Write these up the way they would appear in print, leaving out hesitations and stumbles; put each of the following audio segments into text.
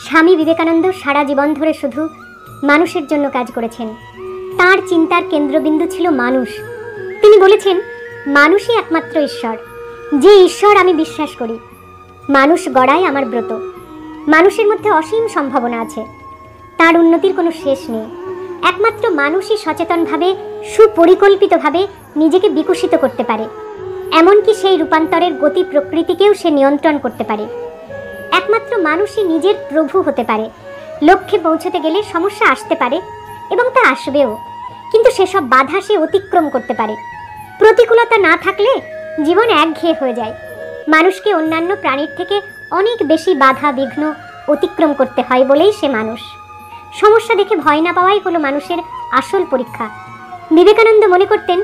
স্বামী বিবেকানন্দ সারা জীবন ধরে শুধু মানুষের জন্য কাজ করেছেন। তার চিন্তার কেন্দ্রবিন্দু ছিল মানুষ। তিনি বলেছেন, মানুষই একমাত্র ঈশ্বর, যে ঈশ্বর আমি বিশ্বাস করি। মানুষ গড়াই আমার ব্রত। মানুষের মধ্যে অসীম সম্ভাবনা আছে, তার উন্নতির কোনো শেষ নেই। একমাত্র মানুষই সচেতনভাবে, সুপরিকল্পিতভাবে নিজেকে বিকশিত করতে পারে। এমনকি সেই রূপান্তরের গতি প্রকৃতিকেও সে নিয়ন্ত্রণ করতে পারে। একমাত্র মানুষই নিজের প্রভু হতে পারে। লক্ষ্যে পৌঁছতে গেলে সমস্যা আসতে পারে এবং তা আসবেও, কিন্তু সেসব বাধা সে অতিক্রম করতে পারে। প্রতিকূলতা না থাকলে জীবন একঘেয়ে হয়ে যায়। মানুষকে অন্যান্য প্রাণীর থেকে অনেক বেশি বাধা বিঘ্ন অতিক্রম করতে হয় বলেই সে মানুষ। সমস্যা দেখে ভয় না পাওয়াই হলো মানুষের আসল পরীক্ষা। বিবেকানন্দ মনে করতেন,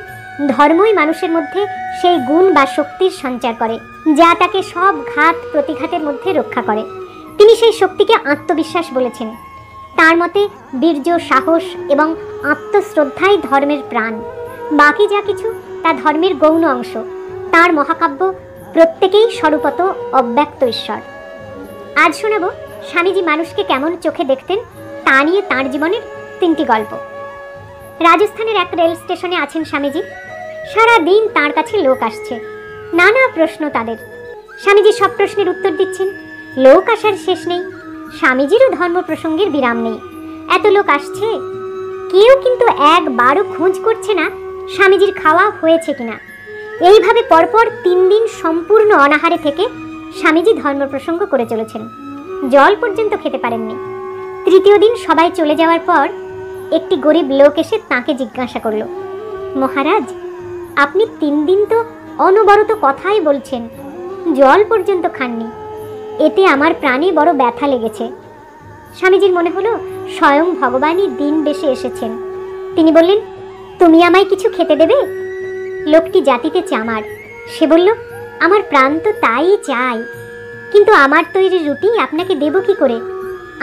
ধর্মই মানুষের মধ্যে সেই গুণ বা শক্তির সঞ্চার করে যা তাকে সব ঘাত প্রতিঘাতের মধ্যে রক্ষা করে। তিনি সেই শক্তিকে আত্মবিশ্বাস বলেছেন। তার মতে বীর্য, সাহস এবং আত্মশ্রদ্ধাই ধর্মের প্রাণ। বাকি যা কিছু তা ধর্মের গৌণ অংশ। তার মহাকাব্য প্রত্যেকেই স্বরূপত অব্যক্ত ঈশ্বর। আজ শোনাব স্বামীজি মানুষকে কেমন চোখে দেখতেন তা নিয়ে তাঁর জীবনের 3টি গল্প। রাজস্থানের এক রেল স্টেশনে আছেন স্বামীজি। সারা দিন তাঁর কাছে লোক আসছে, নানা প্রশ্ন তাদের। স্বামীজি সব প্রশ্নের উত্তর দিচ্ছেন। লোক আসার শেষ নেই। স্বামীজিরও ধর্ম প্রসঙ্গের বিরাম নেই। এত লোক আসছে, কেউ কিন্তু একবারও খোঁজ করছে না স্বামীজির খাওয়া হয়েছে কিনা। এইভাবে পরপর 3 দিন সম্পূর্ণ অনাহারে থেকে স্বামীজি ধর্ম প্রসঙ্গ করে চলেছেন। জল পর্যন্ত খেতে পারেননি। 3য় দিন সবাই চলে যাওয়ার পর একটি গরিব লোক এসে তাঁকে জিজ্ঞাসা করল, মহারাজ, আপনি 3 দিন তো অনবরত কথাই বলছেন, জল পর্যন্ত খাননি। এতে আমার প্রাণে বড় ব্যথা লেগেছে। স্বামীজির মনে হলো স্বয়ং ভগবানই দিন বেশে এসেছেন। তিনি বললেন, তুমি আমায় কিছু খেতে দেবে? লোকটি জাতিতে চামার। সে বলল, আমার প্রাণ তো তাই চাই, কিন্তু আমার তৈরি রুটি আপনাকে দেব কি করে?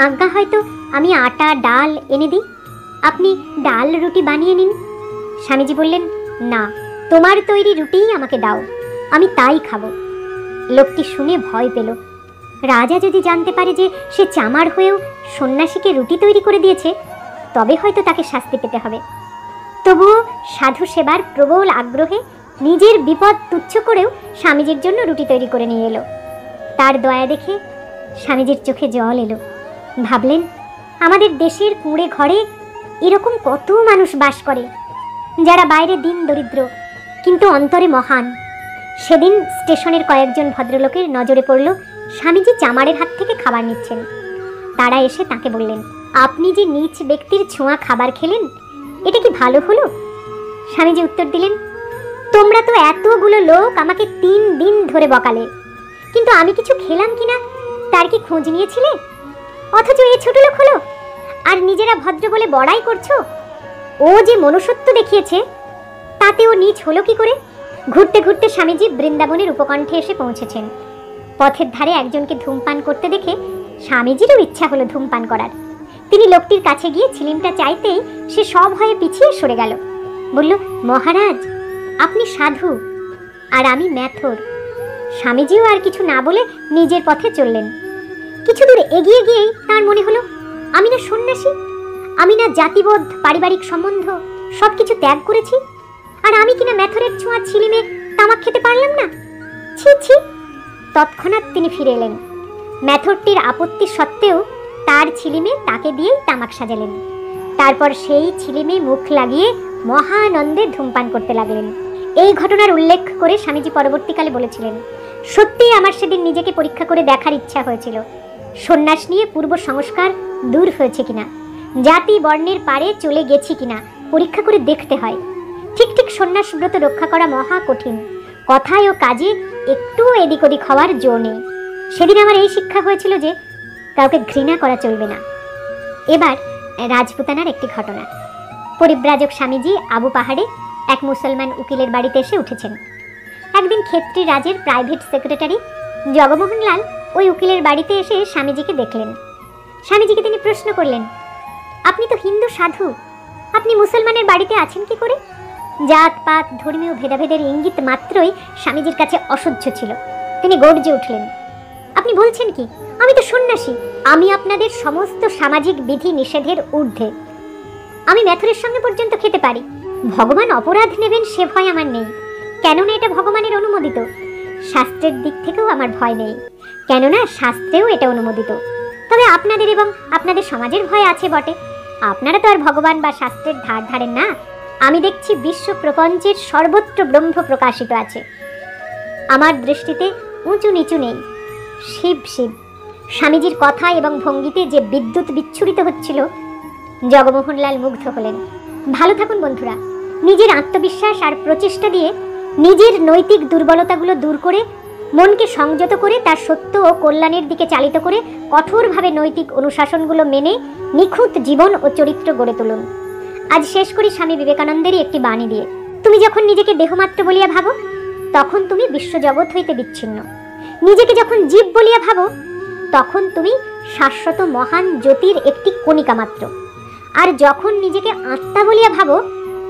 আজ্ঞা হয়তো আমি আটা ডাল এনে দিই, আপনি ডাল রুটি বানিয়ে নিন। স্বামীজি বললেন, না, তোমার তৈরি রুটিই আমাকে দাও, আমি তাই খাবো। লোকটি শুনে ভয় পেল। রাজা যদি জানতে পারে যে সে চামার হয়েও সন্ন্যাসীকে রুটি তৈরি করে দিয়েছে, তবে হয়তো তাকে শাস্তি পেতে হবে। তবুও সাধু সেবার প্রবল আগ্রহে নিজের বিপদ তুচ্ছ করেও স্বামীজির জন্য রুটি তৈরি করে নিয়ে এলো। তার দয়া দেখে স্বামীজির চোখে জল এলো। ভাবলেন, আমাদের দেশের কুঁড়ে ঘরে এরকম কত মানুষ বাস করে, যারা বাইরে দিন দরিদ্র কিন্তু অন্তরে মহান। সেদিন স্টেশনের কয়েকজন ভদ্রলোকের নজরে পড়ল স্বামীজি চামারের হাত থেকে খাবার নিচ্ছেন। তারা এসে তাকে বললেন, আপনি যে নীচ ব্যক্তির ছোঁয়া খাবার খেলেন, এটা কি ভালো হলো? স্বামীজি উত্তর দিলেন, তোমরা তো এতগুলো লোক আমাকে 3 দিন ধরে বকালে, কিন্তু আমি কিছু খেলাম কিনা তার কি খোঁজ নিয়েছিলে? অথচ এ ছোট লোক হলো আর নিজেরা ভদ্র বলে বড়াই করছো। ও যে মনুষ্যত্ব দেখিয়েছে, তাতে ও নীচ হলো কি করে? ঘুরতে ঘুরতে স্বামীজি বৃন্দাবনের উপকণ্ঠে এসে পৌঁছেছেন। পথের ধারে একজনকে ধূমপান করতে দেখে স্বামীজিরও ইচ্ছা হলো ধূমপান করার। তিনি লোকটির কাছে গিয়ে ছিলিমটা চাইতেই সে সব ভয়ে পিছিয়ে সরে গেল। বলল, মহারাজ, আপনি সাধু আর আমি ম্যাথর। স্বামীজিও আর কিছু না বলে নিজের পথে চললেন। কিছু দূর এগিয়ে গিয়েই তার মনে হলো, আমি না সন্ন্যাসী, আমি না জাতিবোধ পারিবারিক সম্বন্ধ সবকিছু ত্যাগ করেছি, আর আমি কিনা ম্যাথরের ছোঁয়া ছিলিমে তামাক খেতে পারলাম না। ছি ছি। তৎক্ষণাৎ তিনি ফিরে এলেন। ম্যাথরটির আপত্তি সত্ত্বেও তার ছিলিমে তাকে দিয়েই তামাক সাজালেন। তারপর সেই ছিলিমে মুখ লাগিয়ে মহানন্দে ধূমপান করতে লাগলেন। এই ঘটনার উল্লেখ করে স্বামীজি পরবর্তীকালে বলেছিলেন, সত্যিই আমার সেদিন নিজেকে পরীক্ষা করে দেখার ইচ্ছা হয়েছিল, সন্ন্যাস নিয়ে পূর্ব সংস্কার দূর হয়েছে কিনা, জাতি বর্ণের পারে চলে গেছি কিনা পরীক্ষা করে দেখতে হয়। ঠিক ঠিক সন্ন্যাস ব্রত রক্ষা করা মহা কঠিন। কথায় ও কাজে একটু এদিক ওদিক হওয়ার জো নেই। সেদিন আমার এই শিক্ষা হয়েছিল যে কাউকে ঘৃণা করা চলবে না। এবার রাজপুতানার একটি ঘটনা। পরিব্রাজক স্বামীজি আবু পাহাড়ে এক মুসলমান উকিলের বাড়িতে এসে উঠেছেন। একদিন ক্ষেত্রী রাজের প্রাইভেট সেক্রেটারি জগমোহনলাল ওই উকিলের বাড়িতে এসে স্বামীজিকে দেখলেন। স্বামীজিকে তিনি প্রশ্ন করলেন, আপনি তো হিন্দু সাধু, আপনি মুসলমানের বাড়িতে আছেন কি করে? জাত পাত ধর্মীয় ভেদাভেদের ইঙ্গিত মাত্রই স্বামীজির কাছে অসহ্য ছিল। তিনি গর্জে উঠলেন, আপনি বলছেন কি? আমি তো সন্ন্যাসী। আমি আপনাদের সমস্ত সামাজিক বিধি নিষেধের ঊর্ধ্বে। আমি মেথরের সঙ্গে পর্যন্ত খেতে পারি। ভগবান অপরাধ নেবেন সে ভয় আমার নেই, কেননা এটা ভগবানের অনুমোদিত। শাস্ত্রের দিক থেকেও আমার ভয় নেই, কেননা শাস্ত্রেও এটা অনুমোদিত। তবে আপনাদের এবং আপনাদের সমাজের ভয় আছে বটে। আপনারা তো আর ভগবান বা শাস্ত্রের ধার ধারেন না। আমি দেখছি বিশ্ব প্রপঞ্চের সর্বত্র ব্রহ্ম প্রকাশিত আছে। আমার দৃষ্টিতে উঁচু নিচু নেই। শিব শিব। স্বামীজির কথা এবং ভঙ্গিতে যে বিদ্যুৎ বিচ্ছুরিত হচ্ছিল, জগমোহনলাল মুগ্ধ হলেন। ভালো থাকুন বন্ধুরা। নিজের আত্মবিশ্বাস আর প্রচেষ্টা দিয়ে নিজের নৈতিক দুর্বলতাগুলো দূর করে মনকে সংযত করে তার সত্য ও কল্যাণের দিকে চালিত করে কঠোরভাবে নৈতিক অনুশাসনগুলো মেনে নিখুঁত জীবন ও চরিত্র গড়ে তুলুন। আজ শেষ করি স্বামী বিবেকানন্দেরই একটি বাণী দিয়ে। তুমি যখন নিজেকে দেহমাত্র বলিয়া ভাবো, তখন তুমি বিশ্বজগৎ হইতে বিচ্ছিন্ন। নিজেকে যখন জীব বলিয়া ভাবো, তখন তুমি শাশ্বত মহান জ্যোতির একটি কণিকা মাত্র। আর যখন নিজেকে আত্মা বলিয়া ভাবো,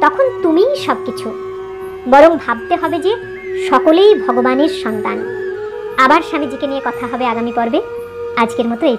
তখন তুমিই সবকিছু। বরং ভাবতে হবে যে সকলেই ভগবানের সন্তান। আবার স্বামীজিকে নিয়ে কথা হবে আগামী পর্বে। আজকের মতো এই।